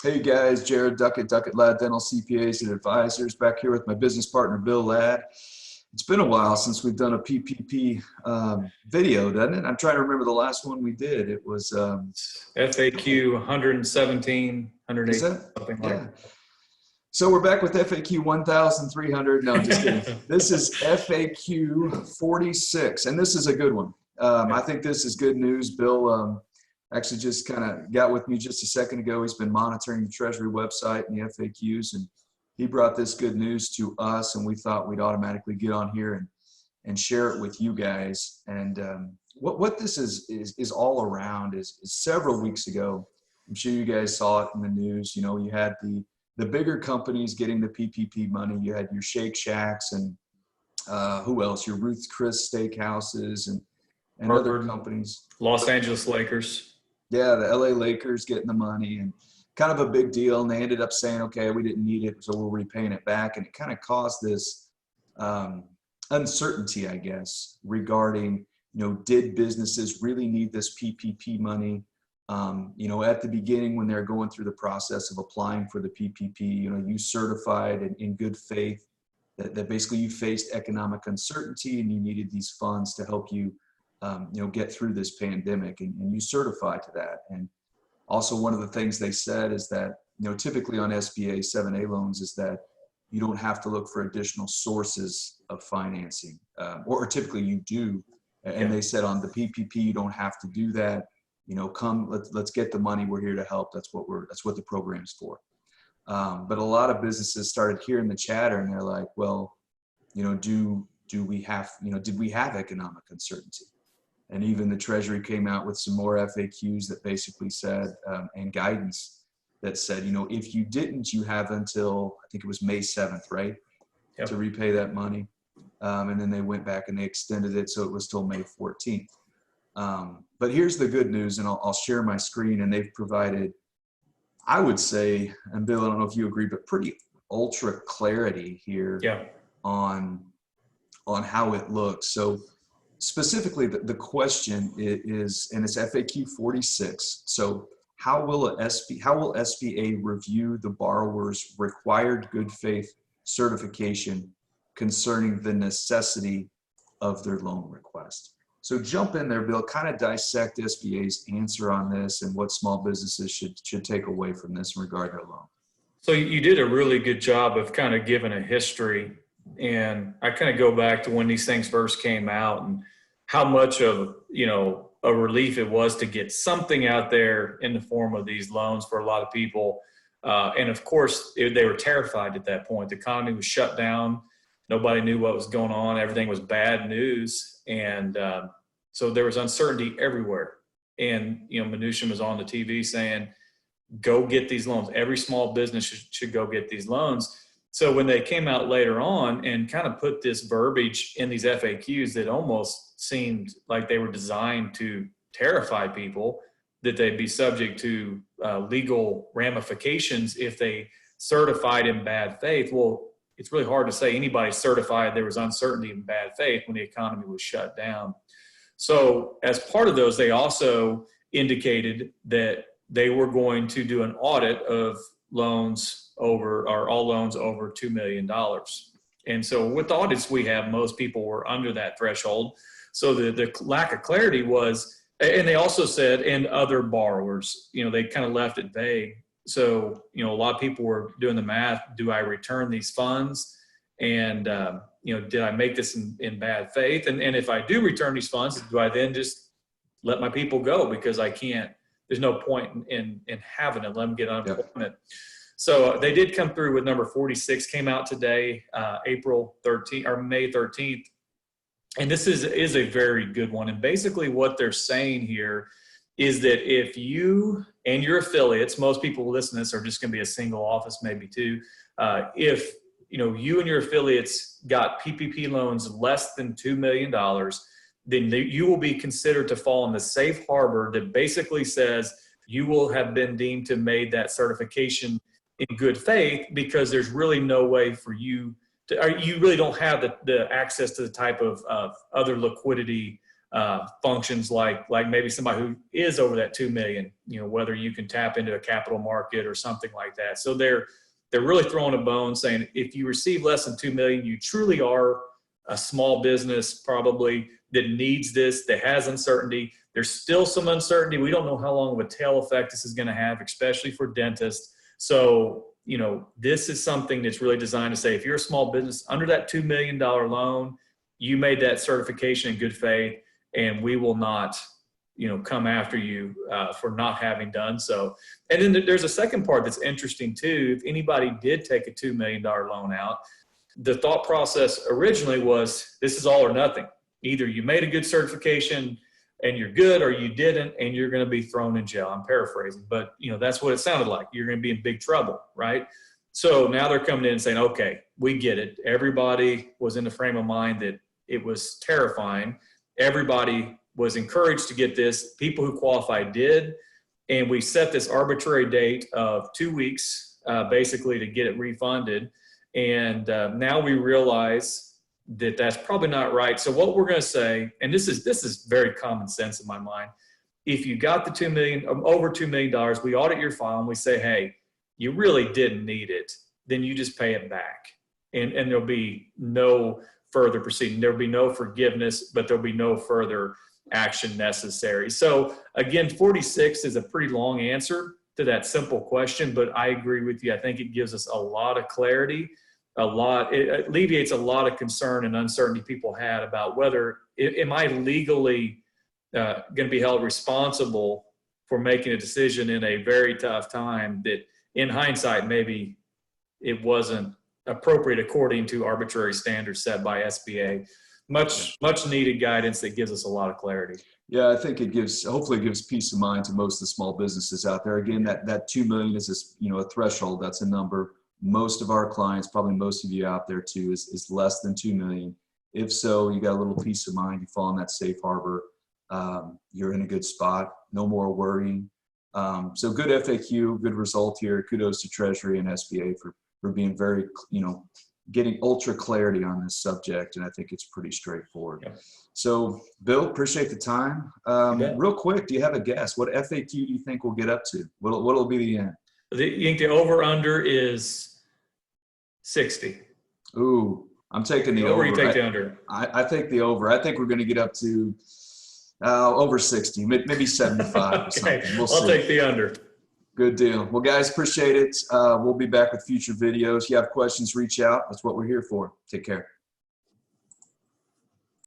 Hey guys, Jared Duckett, Duckett Ladd Dental CPAs and Advisors, back here with my business partner, Bill Ladd. It's been a while since we've done a PPP video, doesn't it? I'm trying to remember the last one we did. It was FAQ 117, is 108, that? something like Yeah. that. So we're back with FAQ 1300. No, just kidding. This is FAQ 46, and this is a good one. I think this is good news. Bill actually just kind of got with me just a second ago. He's been monitoring the Treasury website and the FAQs, and he brought this good news to us, and we thought we'd automatically get on here and share it with you guys. And what this is all around is several weeks ago, I'm sure you guys saw it in the news. You know, you had the bigger companies getting the PPP money. You had your Shake Shacks and who else? Your Ruth Chris Steakhouses and other companies. Los Angeles Lakers. Yeah, the LA Lakers getting the money, and kind of a big deal. And they ended up saying, okay, we didn't need it, so we're repaying it back. And it kind of caused this uncertainty, I guess, regarding, you know, did businesses really need this PPP money? You know, at the beginning when they're going through the process of applying for the PPP, you know, you certified in good faith that basically you faced economic uncertainty and you needed these funds to help you, you know, get through this pandemic, and you certified to that. And also one of the things they said is that, you know, typically on SBA 7A loans is that you don't have to look for additional sources of financing, or typically you do. And they said on the PPP, you don't have to do that. You know, let's get the money. We're here to help. That's what the program's for. But a lot of businesses started hearing the chatter, and they're like, well, you know, did we have economic uncertainty? And even the Treasury came out with some more FAQs that basically said, and guidance that said, you know, if you didn't, you have until, I think it was May 7th, right? Yep. To repay that money. And then they went back and they extended it, so it was till May 14th. But here's the good news, and I'll share my screen, and they've provided, I would say, and Bill, I don't know if you agree, but pretty ultra clarity here on how it looks. So specifically, the question is, and it's FAQ 46. So how will SBA review the borrower's required good faith certification concerning the necessity of their loan request? So jump in there, Bill, kind of dissect SBA's answer on this and what small businesses should take away from this in regard to their loan. So you did a really good job of kind of giving a history. And I kind of go back to when these things first came out and how much of, you know, a relief it was to get something out there in the form of these loans for a lot of people. And of course, they were terrified at that point. The economy was shut down. Nobody knew what was going on. Everything was bad news. And so there was uncertainty everywhere. And, you know, Mnuchin was on the TV saying, go get these loans. Every small business should go get these loans. So when they came out later on and kind of put this verbiage in these FAQs that almost seemed like they were designed to terrify people, that they'd be subject to legal ramifications if they certified in bad faith. Well, it's really hard to say anybody certified there was uncertainty in bad faith when the economy was shut down. So as part of those, they also indicated that they were going to do an audit of loans over, or all loans over $2 million. And so with the audits we have, most people were under that threshold. So the lack of clarity was, and they also said, and other borrowers, you know, they kind of left it vague. So, you know, a lot of people were doing the math. Do I return these funds? And, you know, did I make this in bad faith? And if I do return these funds, do I then just let my people go? Because I can't, there's no point in having it, let them get unemployment. Yep. So they did come through with number 46, came out today, April 13th or May 13th. And this is a very good one. And basically what they're saying here is that if you and your affiliates, most people who listen to this are just going to be a single office, maybe two. If you know you and your affiliates got PPP loans less than $2 million, then you will be considered to fall in the safe harbor that basically says you will have been deemed to have made that certification in good faith, because there's really no way for you to, or you really don't have the access to the type of other liquidity functions like maybe somebody who is over that 2 million, whether you can tap into a capital market or something like that. So they're really throwing a bone saying, if you receive less than 2 million, you truly are a small business probably that needs this, that has uncertainty. There's still some uncertainty. We don't know how long of a tail effect this is going to have, especially for dentists. So, this is something that's really designed to say, if you're a small business under that $2 million loan, you made that certification in good faith, and we will not, come after you for not having done so. And then there's a second part that's interesting too. If anybody did take a $2 million loan out, the thought process originally was, this is all or nothing. Either you made a good certification and you're good, or you didn't, and you're going to be thrown in jail. I'm paraphrasing, but that's what it sounded like. You're going to be in big trouble, right? So now they're coming in and saying, okay, we get it. Everybody was in the frame of mind that it was terrifying. Everybody was encouraged to get this. People who qualified did. And we set this arbitrary date of 2 weeks, basically to get it refunded. And now we realize that that's probably not right. So what we're going to say, and this is very common sense in my mind, if you got the over $2 million, we audit your file and we say, hey, you really didn't need it, then you just pay it back. And there'll be no further proceeding. There'll be no forgiveness, but there'll be no further action necessary. So again, 46 is a pretty long answer to that simple question, but I agree with you. I think it gives us a lot of clarity. It alleviates a lot of concern and uncertainty people had about whether, am I legally going to be held responsible for making a decision in a very tough time that in hindsight, maybe it wasn't appropriate according to arbitrary standards set by SBA. Much needed guidance that gives us a lot of clarity. Yeah, I think hopefully it gives peace of mind to most of the small businesses out there. Again, that 2 million is a threshold. That's a number. Most of our clients, probably most of you out there too, is less than 2 million. If so, you got a little peace of mind. You fall in that safe harbor. You're in a good spot. No more worrying. So good FAQ, good result here. Kudos to Treasury and SBA for being very, getting ultra clarity on this subject. And I think it's pretty straightforward. Yep. So Bill, appreciate the time. Real quick, do you have a guess? What FAQ do you think we'll get up to? What'll be the end? You think the over-under is 60? Ooh, I'm taking the over. Or you take the under? I take the over. I think we're going to get up to over 60, maybe 75 or something. We'll see. I'll take the under. Good deal. Well, guys, appreciate it. We'll be back with future videos. If you have questions, reach out. That's what we're here for. Take care.